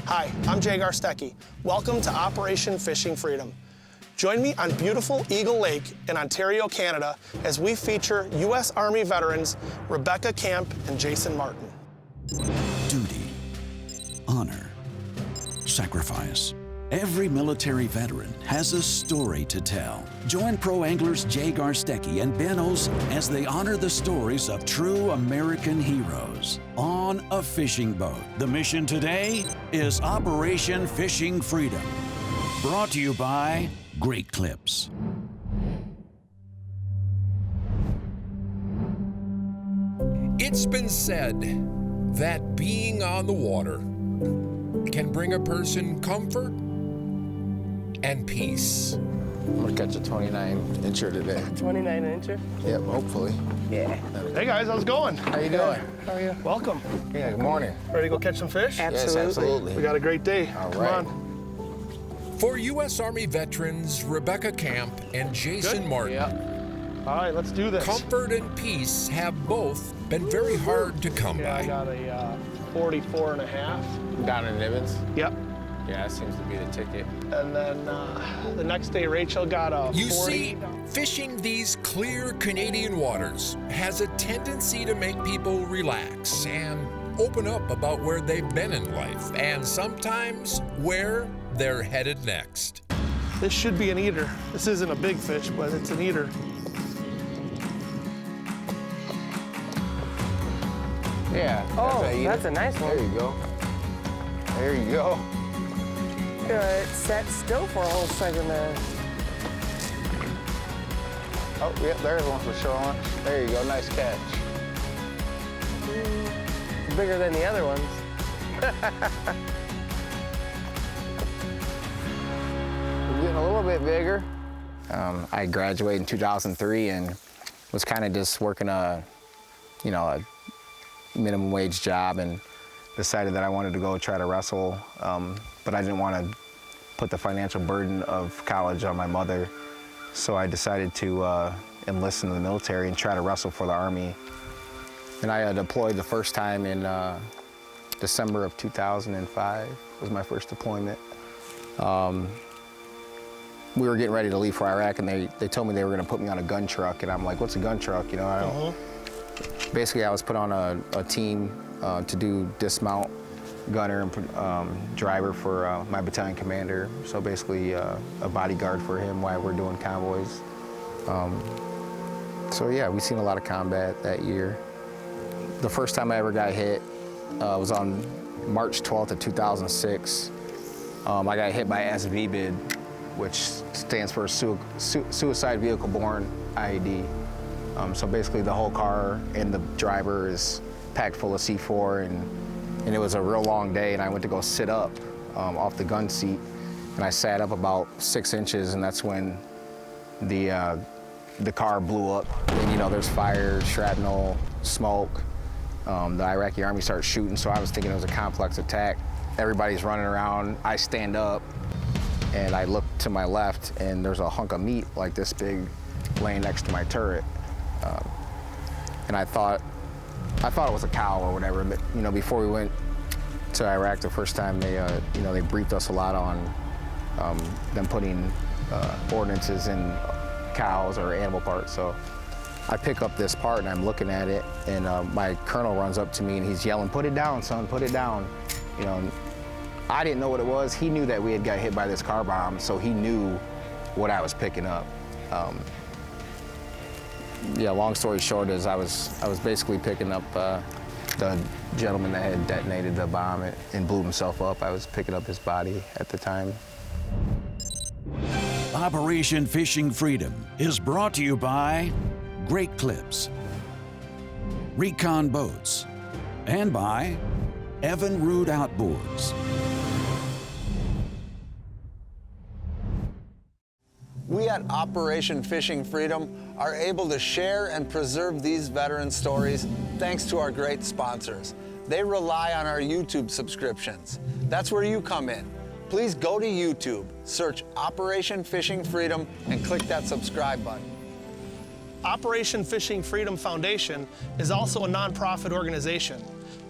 Hi, I'm Jay Garstecki. Welcome to Operation Fishing Freedom. Join me on beautiful Eagle Lake in Ontario, Canada, as we feature U.S. Army veterans Rebekkah Camp and Jason Martin. Duty, honor, sacrifice. Every military veteran has a story to tell. Join pro anglers Jay Garstecki and Ben Olsen as they honor the stories of true American heroes on a fishing boat. The mission today is Operation Fishing Freedom. Brought to you by Great Clips. It's been said that being on the water can bring a person comfort and peace. I'm gonna catch a 29-incher today. 29-incher? Yep, hopefully. Yeah. Hey guys, how's it going? How you doing? How are you? Welcome. Yeah, good morning. Ready to go catch some fish? Absolutely. Yes, absolutely. We got a great day. All Come right. on. For U.S. Army veterans Rebekkah Camp and Jason Good? Martin, All right, let's do this. comfort and peace have both been very hard to come Yeah, I by. got a 44 and a half. Down in Nibbins? Yep. Yeah, that seems to be the ticket. And then the next day, Rachel got a 40. You see, fishing these clear Canadian waters has a tendency to make people relax and open up about where they've been in life and sometimes where they're headed next. This should be an eater. This isn't a big fish, but it's an eater. Yeah. Oh, a that's a nice one. There you go. There you go. It sat still for a whole second there. Oh, yeah, there's one for sure. There you go, nice catch. Bigger than the other ones. We're getting a little bit bigger. I graduated in 2003 and was kind of just working a minimum wage job and decided that I wanted to go try to wrestle, but I didn't want to put the financial burden of college on my mother. So I decided to enlist in the military and try to wrestle for the Army. And I deployed the first time in December of 2005 was my first deployment. We were getting ready to leave for Iraq, and they told me they were going to put me on a gun truck, and I'm like, what's a gun truck? You know, I don't. Basically, I was put on a team to do dismount, gunner, and driver for my battalion commander. So basically, a bodyguard for him while we're doing convoys. So yeah, we've seen a lot of combat that year. The first time I ever got hit was on March 12th of 2006. I got hit by SVBID, which stands for Suicide Vehicle Borne IED. So basically the whole car and the driver is packed full of C4, and it was a real long day, and I went to go sit up off the gun seat, and I sat up about 6 inches, and that's when the car blew up. And you know, there's fire, shrapnel, smoke. The Iraqi army started shooting, so I was thinking it was a complex attack. Everybody's running around, I stand up, and I look to my left, and there's a hunk of meat like this big laying next to my turret. And I thought it was a cow or whatever, but you know, before we went to Iraq the first time, they briefed us a lot on them putting ordinances in cows or animal parts. So I pick up this part and I'm looking at it, and my colonel runs up to me and he's yelling, "Put it down, son, put it down." You know, I didn't know what it was. He knew that we had got hit by this car bomb, so he knew what I was picking up. Yeah, long story short is I was basically picking up the gentleman that had detonated the bomb and blew himself up. I was picking up his body at the time. Operation Fishing Freedom is brought to you by Great Clips, Recon Boats, and by Evan Rood Outboards. We at Operation Fishing Freedom are able to share and preserve these veteran stories thanks to our great sponsors. They rely on our YouTube subscriptions. That's where you come in. Please go to YouTube, search Operation Fishing Freedom, and click that subscribe button. Operation Fishing Freedom Foundation is also a nonprofit organization.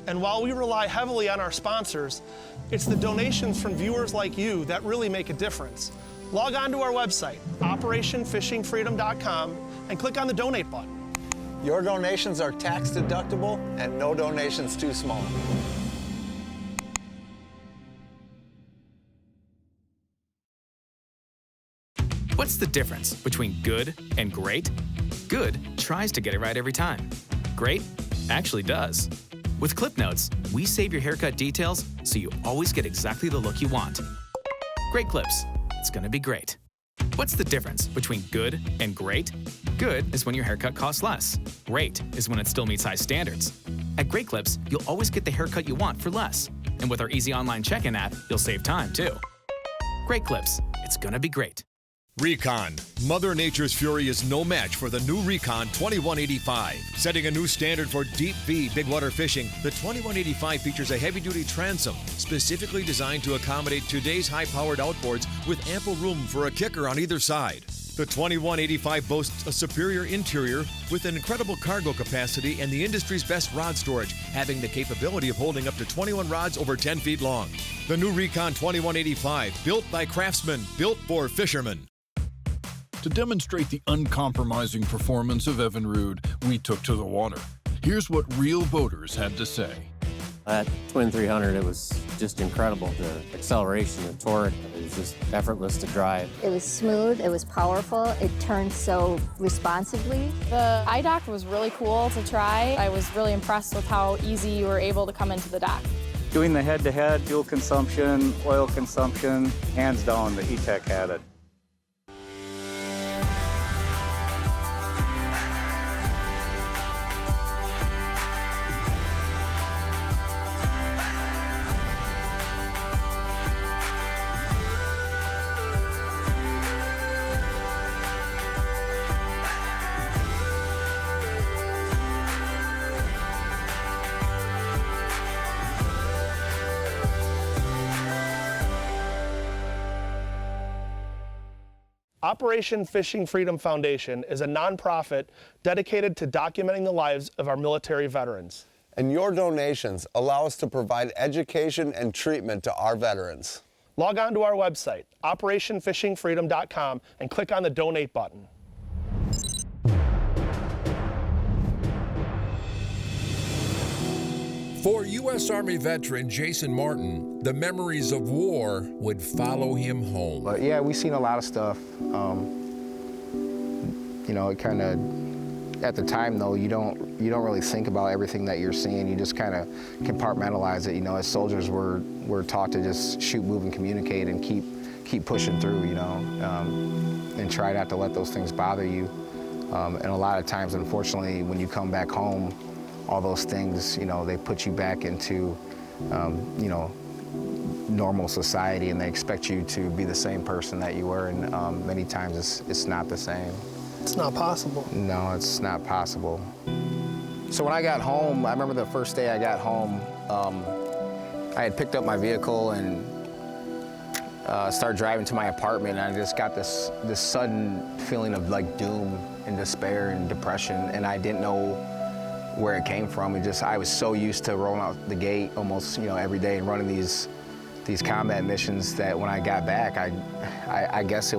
And while we rely heavily on our sponsors, it's the donations from viewers like you that really make a difference. Log on to our website, operationfishingfreedom.com, and click on the donate button. Your donations are tax deductible and no donation's too small. What's the difference between good and great? Good tries to get it right every time. Great actually does. With Clip Notes, we save your haircut details so you always get exactly the look you want. Great Clips. It's gonna be great. What's the difference between good and great? Good is when your haircut costs less. Great is when it still meets high standards. At Great Clips, you'll always get the haircut you want for less. And with our easy online check-in app, you'll save time too. Great Clips. It's gonna be great. Recon. Mother Nature's fury is no match for the new Recon 2185. Setting a new standard for deep V big water fishing, the 2185 features a heavy-duty transom specifically designed to accommodate today's high-powered outboards with ample room for a kicker on either side. The 2185 boasts a superior interior with an incredible cargo capacity and the industry's best rod storage, having the capability of holding up to 21 rods over 10 feet long. The new Recon 2185, built by craftsmen, built for fishermen. To demonstrate the uncompromising performance of Evinrude, we took to the water. Here's what real boaters had to say. At Twin 300, it was just incredible. The acceleration, the torque, it was just effortless to drive. It was smooth, it was powerful, it turned so responsively. The iDock was really cool to try. I was really impressed with how easy you were able to come into the dock. Doing the head-to-head, fuel consumption, oil consumption, hands down, the E-Tech had it. Operation Fishing Freedom Foundation is a nonprofit dedicated to documenting the lives of our military veterans. And your donations allow us to provide education and treatment to our veterans. Log on to our website, operationfishingfreedom.com, and click on the donate button. For U.S. Army veteran Jason Martin, the memories of war would follow him home. But yeah, we've seen a lot of stuff. You know, it kind of, at the time though, you don't really think about everything that you're seeing. You just kind of compartmentalize it. You know, as soldiers, we're taught to just shoot, move, and communicate, and keep pushing through. You know, and try not to let those things bother you. And a lot of times, unfortunately, when you come back home, all those things, you know, they put you back into, you know, normal society, and they expect you to be the same person that you were, and many times it's not the same. It's not possible. No, it's not possible. So when I got home, I remember the first day I got home, I had picked up my vehicle and started driving to my apartment, and I just got this sudden feeling of like doom and despair and depression, and I didn't know where it came from. I was so used to rolling out the gate almost, you know, every day and running these combat missions that when I got back, I guess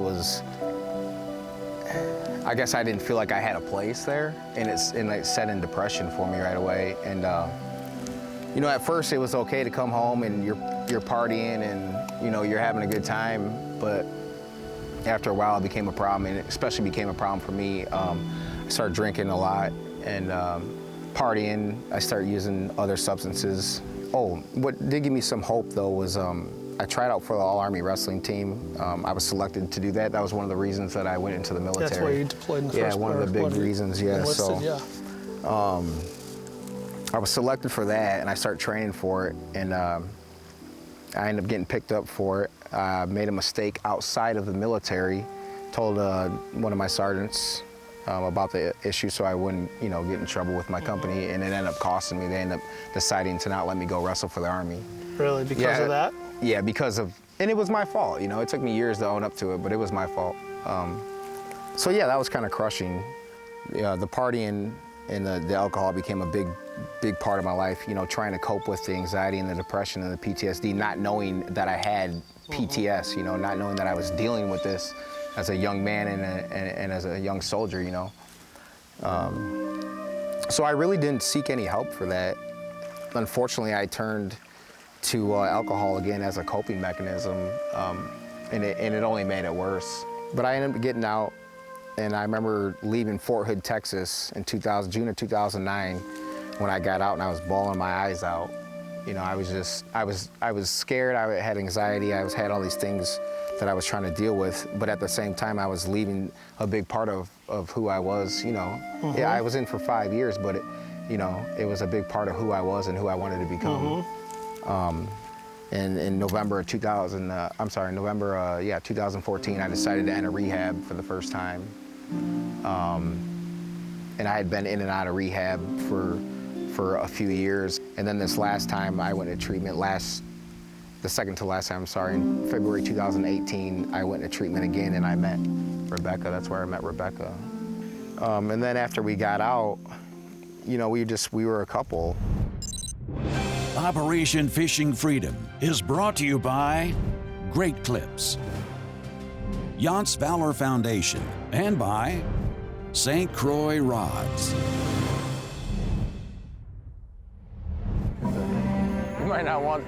I didn't feel like I had a place there, and it set in depression for me right away. And you know, at first it was okay to come home and you're partying and, you know, you're having a good time, but after a while it became a problem, and it especially became a problem for me. I started drinking a lot and partying. I started using other substances. Oh, what did give me some hope though was I tried out for the All-Army Wrestling team. I was selected to do that. That was one of the reasons that I went into the military. That's why you deployed in the first Yeah, one of the big reasons, yeah. Enlisted, so, I was selected for that, and I started training for it, and I ended up getting picked up for it. I made a mistake outside of the military, told one of my sergeants about the issue so I wouldn't, you know, get in trouble with my company, and it ended up costing me. They ended up deciding to not let me go wrestle for the Army. Really, because of that? Yeah, because of, and it was my fault, you know. It took me years to own up to it, but it was my fault. So yeah, that was kind of crushing. Yeah, the partying and the alcohol became a big part of my life, you know, trying to cope with the anxiety and the depression and the PTSD, not knowing that I had PTS, you know, not knowing that I was dealing with this as a young man and as a young soldier, you know. So I really didn't seek any help for that. Unfortunately, I turned to alcohol again as a coping mechanism, and it only made it worse. But I ended up getting out, and I remember leaving Fort Hood, Texas in June of 2009, when I got out and I was bawling my eyes out. You know, I was scared, I had anxiety, I had all these things that I was trying to deal with, but at the same time I was leaving a big part of who I was, you know. Yeah, I was in for 5 years, but it was a big part of who I was and who I wanted to become. And in November 2014, I decided to enter rehab for the first time. And I had been in and out of rehab for a few years. And then this last time I went to treatment, the second to last time, in February 2018, I went to treatment again and I met Rebekkah. That's where I met Rebekkah. And then after we got out, you know, we were a couple. Operation Fishing Freedom is brought to you by Great Clips, Yance Valor Foundation, and by St. Croix Rods.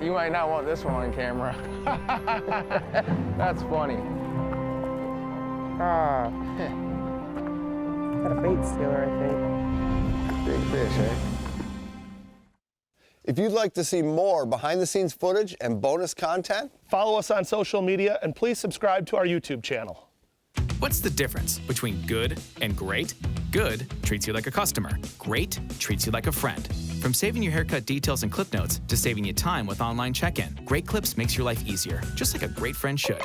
You might not want this one on camera. That's funny. Got a bait stealer, I think. Big fish, eh? If you'd like to see more behind-the-scenes footage and bonus content, follow us on social media and please subscribe to our YouTube channel. What's the difference between good and great? Good treats you like a customer. Great treats you like a friend. From saving your haircut details and clip notes to saving you time with online check-in, Great Clips makes your life easier, just like a great friend should.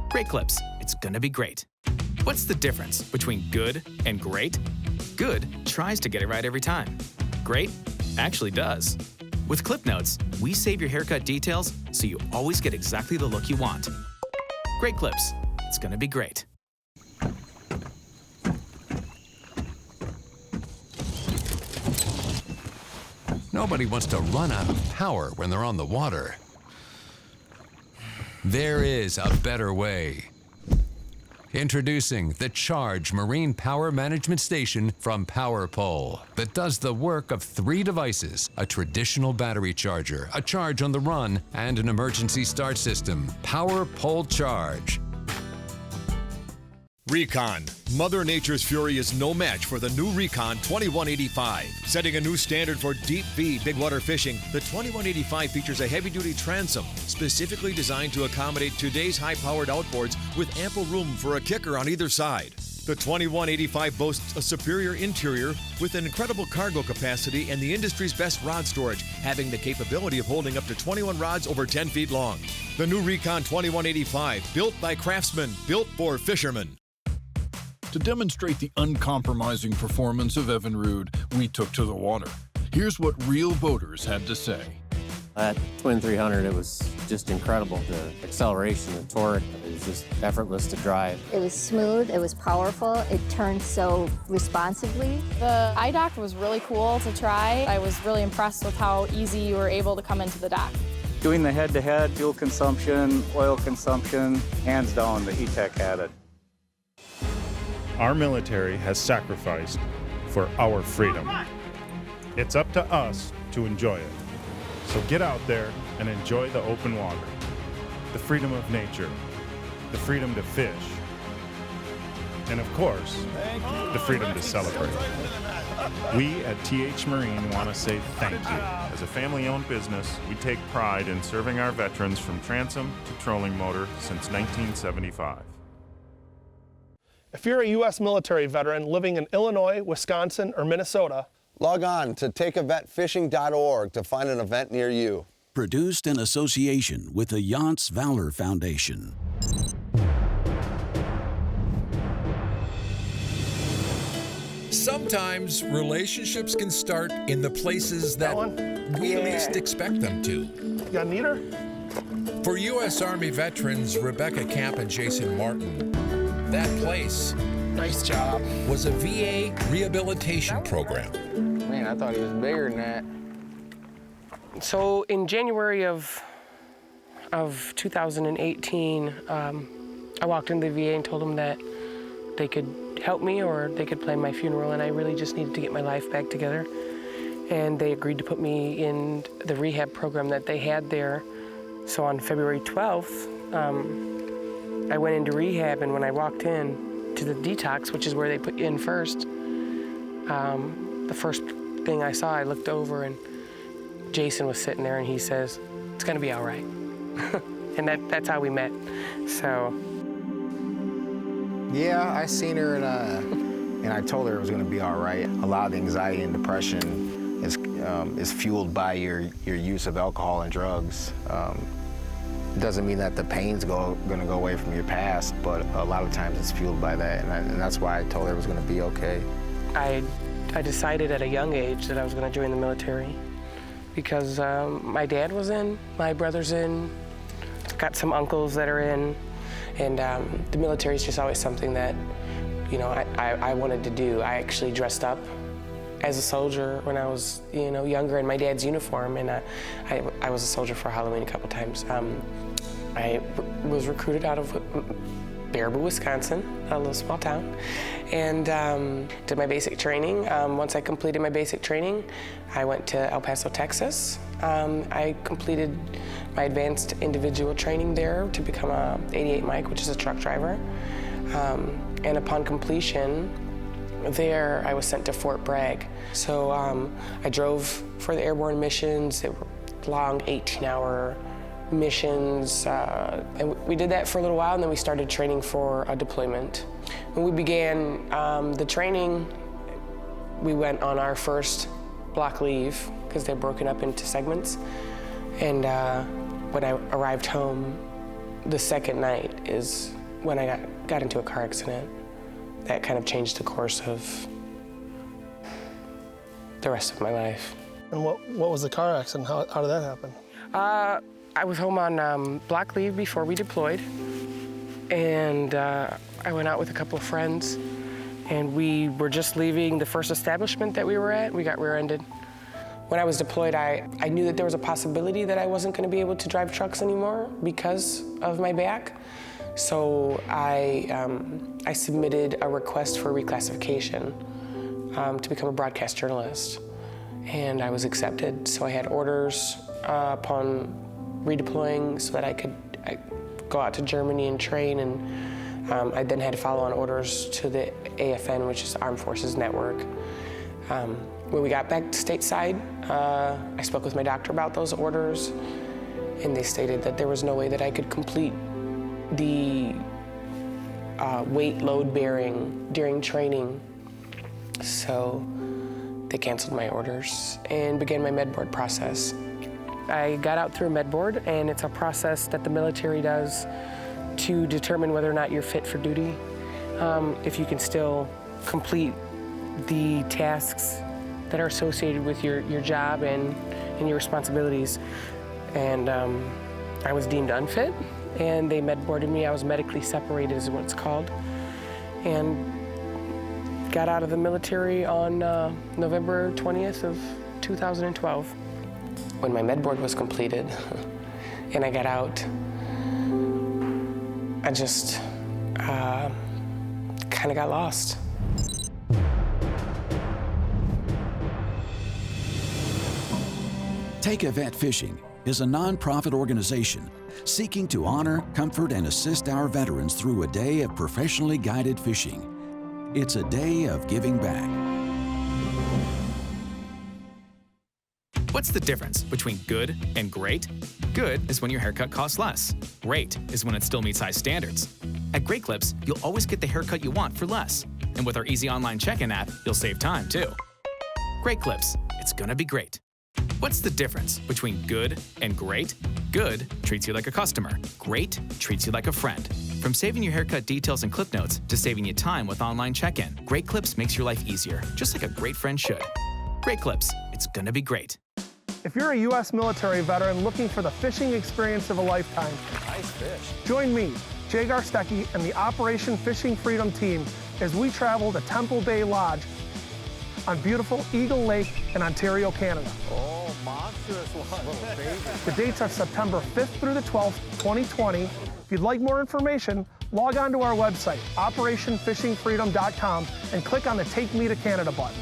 Great Clips, it's gonna be great. What's the difference between good and great? Good tries to get it right every time. Great actually does. With clip notes, we save your haircut details so you always get exactly the look you want. Great Clips, it's gonna be great. Nobody wants to run out of power when they're on the water. There is a better way. Introducing the Charge Marine Power Management Station from PowerPole that does the work of 3 devices: a traditional battery charger, a charge on the run, and an emergency start system. PowerPole Charge. Recon. Mother Nature's fury is no match for the new Recon 2185. Setting a new standard for deep V big water fishing, the 2185 features a heavy-duty transom specifically designed to accommodate today's high-powered outboards with ample room for a kicker on either side. The 2185 boasts a superior interior with an incredible cargo capacity and the industry's best rod storage, having the capability of holding up to 21 rods over 10 feet long. The new Recon 2185, built by craftsmen, built for fishermen. To demonstrate the uncompromising performance of Evinrude, we took to the water. Here's what real boaters had to say. That Twin 300, it was just incredible. The acceleration, the torque, it was just effortless to drive. It was smooth, it was powerful, it turned so responsively. The iDock was really cool to try. I was really impressed with how easy you were able to come into the dock. Doing the head-to-head fuel consumption, oil consumption, hands down, the E-Tech had it. Our military has sacrificed for our freedom. It's up to us to enjoy it. So get out there and enjoy the open water, the freedom of nature, the freedom to fish, and of course, the freedom to celebrate. We at TH Marine want to say thank you. As a family-owned business, we take pride in serving our veterans from transom to trolling motor since 1975. If you're a U.S. military veteran living in Illinois, Wisconsin, or Minnesota, log on to takeeventfishing.org to find an event near you. Produced in association with the Yance Valor Foundation. Sometimes relationships can start in the places that we least expect them to. You got a neater? For U.S. Army veterans Rebekkah Camp and Jason Martin, that place, nice job, was a VA rehabilitation program. Man, I thought he was bigger than that. So in January of 2018, I walked into the VA and told them that they could help me or they could plan my funeral, and I really just needed to get my life back together. And they agreed to put me in the rehab program that they had there. So on February 12th, I went into rehab, and when I walked in to the detox, which is where they put you in first, the first thing I saw, I looked over and Jason was sitting there, and he says, "It's gonna be all right." And that's how we met, so. Yeah, I seen her and I told her it was gonna be all right. A lot of the anxiety and depression is fueled by your use of alcohol and drugs. It doesn't mean that the pain's gonna go away from your past, but a lot of times it's fueled by that, and that's why I told her it was gonna be okay. I decided at a young age that I was gonna join the military because my dad was in, my brother's in, got some uncles that are in, and the military is just always something that, you know, I wanted to do. I actually dressed up as a soldier when I was, you know, younger in my dad's uniform, and I was a soldier for Halloween a couple times. I was recruited out of Baraboo, Wisconsin, a little small town, and did my basic training. Once I completed my basic training, I went to El Paso, Texas. I completed my advanced individual training there to become a 88 Mike, which is a truck driver. And upon completion, there I was sent to Fort Bragg. So I drove for the airborne missions. They were long 18-hour missions, and we did that for a little while, and then we started training for a deployment. When we began the training, we went on our first block leave because they're broken up into segments, and when I arrived home, the second night is when I got into a car accident. That kind of changed the course of the rest of my life. And what was the car accident? How did that happen? I was home on block leave before we deployed, and I went out with a couple of friends, and we were just leaving the first establishment that we were at. We got rear-ended. When I was deployed, I knew that there was a possibility that I wasn't going to be able to drive trucks anymore because of my back. So I submitted a request for reclassification to become a broadcast journalist, and I was accepted. So I had orders upon redeploying so that I could go out to Germany and train, and I then had to follow on orders to the AFN, which is Armed Forces Network. When we got back stateside, I spoke with my doctor about those orders, and they stated that there was no way that I could complete the weight load bearing during training. So they canceled my orders and began my med board process. I got out through a med board, and it's a process that the military does to determine whether or not you're fit for duty, if you can still complete the tasks that are associated with your job and your responsibilities. And I was deemed unfit, and they med boarded me. I was medically separated is what it's called, and got out of the military on November 20th of 2012. When my med board was completed and I got out, I just kind of got lost. Take a Vet Fishing is a nonprofit organization seeking to honor, comfort, and assist our veterans through a day of professionally guided fishing. It's a day of giving back. What's the difference between good and great? Good is when your haircut costs less. Great is when it still meets high standards. At Great Clips, you'll always get the haircut you want for less. And with our easy online check-in app, you'll save time too. Great Clips, it's gonna be great. What's the difference between good and great? Good treats you like a customer. Great treats you like a friend. From saving your haircut details and clip notes to saving you time with online check-in, Great Clips makes your life easier, just like a great friend should. Great Clips, it's gonna be great. If you're a U.S. military veteran looking for the fishing experience of a lifetime, Nice fish. join me, Jay Garstecki, and the Operation Fishing Freedom team as we travel to Temple Bay Lodge on beautiful Eagle Lake in Ontario, Canada. Oh, monstrous one. The dates are September 5th through the 12th, 2020. If you'd like more information, log on to our website, operationfishingfreedom.com, and click on the Take Me to Canada button.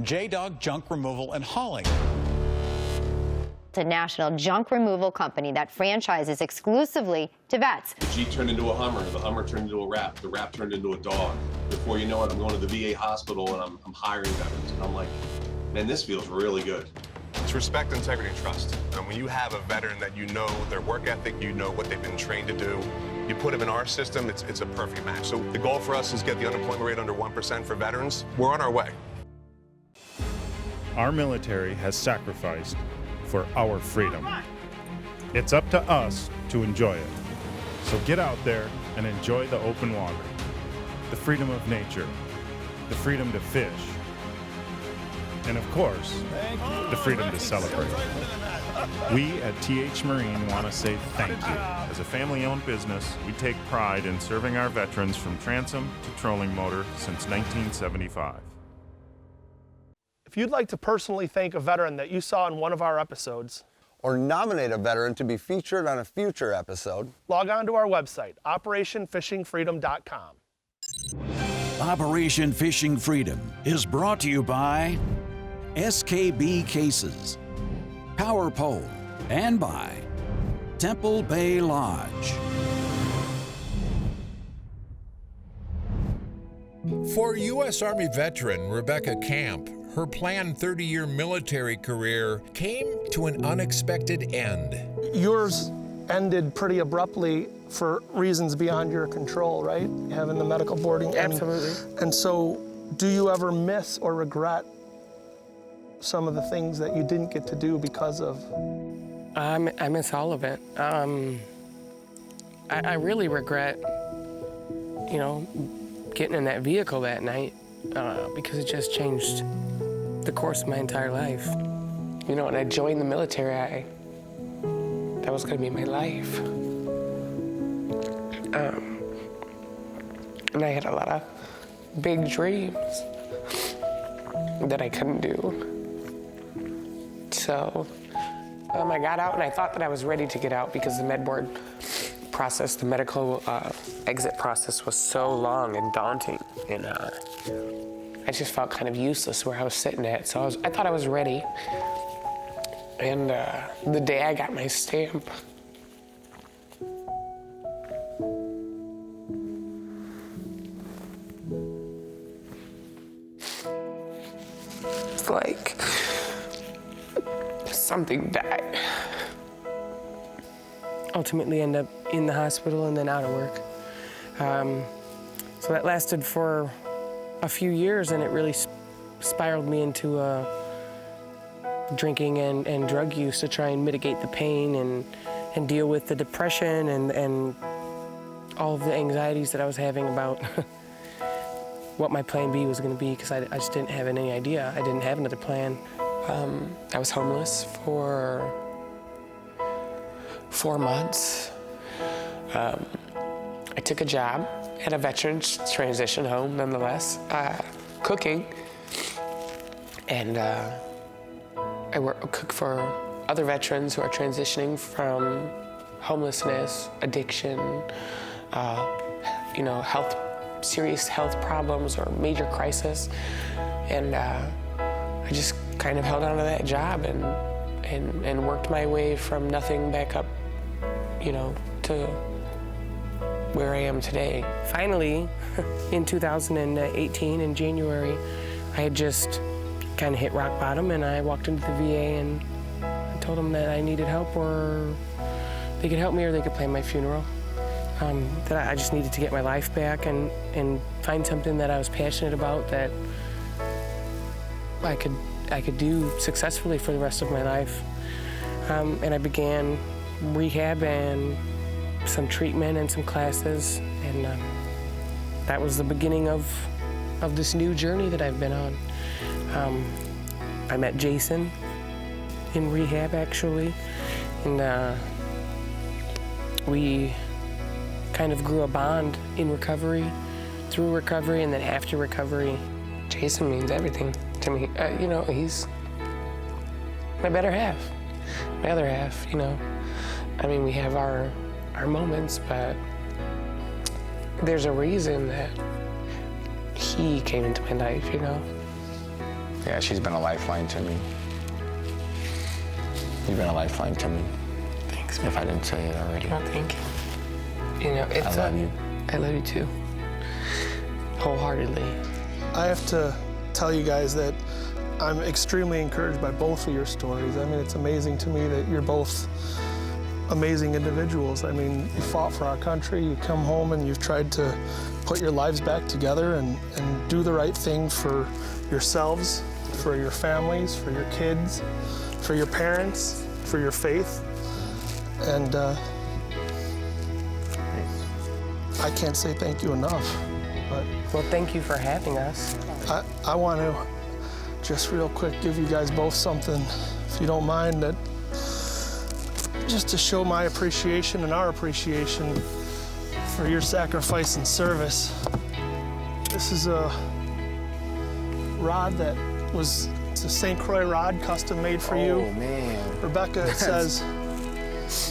J-Dog Junk Removal and Hauling. It's a national junk removal company that franchises exclusively to vets. The Jeep turned into a Hummer, the Hummer turned into a Wrap, the Wrap turned into a dog. Before you know it, I'm going to the VA hospital and I'm hiring veterans. And I'm like, man, this feels really good. It's respect, integrity, and trust. And when you have a veteran that you know their work ethic, you know what they've been trained to do, you put them in our system, it's a perfect match. So the goal for us is get the unemployment rate under 1% for veterans. We're on our way. Our military has sacrificed for our freedom. It's up to us to enjoy it. So get out there and enjoy the open water, the freedom of nature, the freedom to fish, and of course, the freedom to celebrate. We at TH Marine want to say thank you. As a family-owned business, we take pride in serving our veterans from transom to trolling motor since 1975. If you'd like to personally thank a veteran that you saw in one of our episodes, or nominate a veteran to be featured on a future episode, log on to our website, operationfishingfreedom.com. Operation Fishing Freedom is brought to you by SKB Cases, Power Pole, and by Temple Bay Lodge. For U.S. Army veteran Rebekkah Camp, her planned 30-year military career came to an unexpected end. Yours ended pretty abruptly for reasons beyond your control, right? Having the medical boarding. Absolutely. And so, do you ever miss or regret some of the things that you didn't get to do because of? I miss all of it. I really regret, getting in that vehicle that night because it just changed the course of my entire life. When I joined the military, that was going to be my life. And I had a lot of big dreams that I couldn't do. So I got out and I thought that I was ready to get out because the med board process, the medical exit process was so long and daunting. And I just felt kind of useless where I was sitting at. So I thought I was ready. And the day I got my stamp, it's like something died. Ultimately end up in the hospital and then out of work. So that lasted for a few years, and it really spiraled me into drinking and drug use to try and mitigate the pain and deal with the depression and all of the anxieties that I was having about what my plan B was going to be, because I just didn't have any idea. I didn't have another plan. I was homeless for 4 months. I took a job at a veterans transition home, nonetheless, cooking. And I cook for other veterans who are transitioning from homelessness, addiction, serious health problems or major crisis. And I just kind of held on to that job and worked my way from nothing back up, to where I am today. Finally, in 2018, in January, I had just kind of hit rock bottom, and I walked into the VA and I told them that I needed help, or they could help me or they could plan my funeral. that I just needed to get my life back and find something that I was passionate about that I could do successfully for the rest of my life. And I began rehab and some treatment and some classes, and that was the beginning of this new journey that I've been on. I met Jason in rehab, actually, and we kind of grew a bond in recovery, through recovery, and then after recovery. Jason means everything to me. You know, he's my better half, my other half, you know. I mean, we have our moments, but there's a reason that he came into my life, you know. Yeah, she's been a lifeline to me. You've been a lifeline to me. Thanks, man. If I didn't say it already. Oh, thank you. You know, it's I love you. I love you too, wholeheartedly. I have to tell you guys that I'm extremely encouraged by both of your stories. I mean, it's amazing to me that you're both amazing individuals. I mean, you fought for our country, you come home and you've tried to put your lives back together and do the right thing for yourselves, for your families, for your kids, for your parents, for your faith. And I can't say thank you enough. But well, thank you for having us. I want to just real quick give you guys both something, if you don't mind, that just to show my appreciation and our appreciation for your sacrifice and service. This is a rod that it's a St. Croix rod, custom made for you. Oh, man. Rebekkah, it says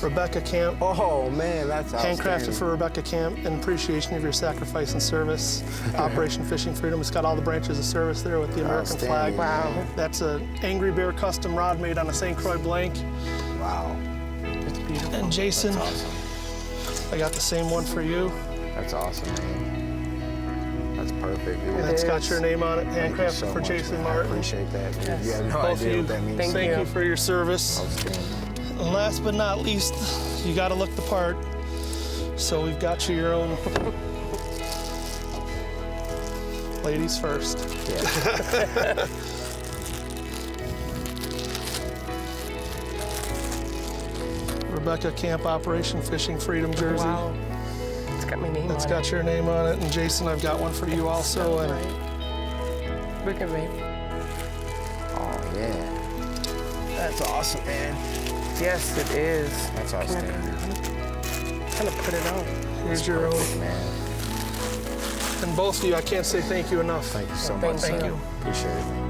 Rebekkah Camp. Oh, man, that's handcrafted for Rebekkah Camp in appreciation of your sacrifice and service. Operation Fishing Freedom. It's got all the branches of service there with the American flag. Wow. That's an Angry Bear custom rod made on a St. Croix blank. Wow. That's beautiful. And Jason, that's awesome. I got the same one for you. That's awesome, man. That's perfect, dude. And it's got your name on it, handcrafted so for much, Jason man. Martin. I appreciate that, dude. Yes. You have no Both idea you, what that means. Thank you for your service. Outstanding. And last but not least, you got to look the part. So we've got you your own. Ladies first. Yeah. Rebekkah Camp Operation Fishing Freedom jersey. Wow. It's got my name on it. It's got your name on it. And Jason, I've got one for you also. And look at me. Oh, yeah. That's awesome, man. Yes, it is. That's outstanding. Kind of put it on. Here's your own. Man. And both of you, I can't say thank you enough. Thank you so much. Thank you. Appreciate it, man.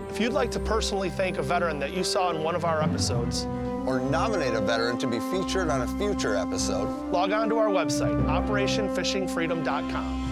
If you'd like to personally thank a veteran that you saw in one of our episodes, or nominate a veteran to be featured on a future episode, log on to our website, operationfishingfreedom.com.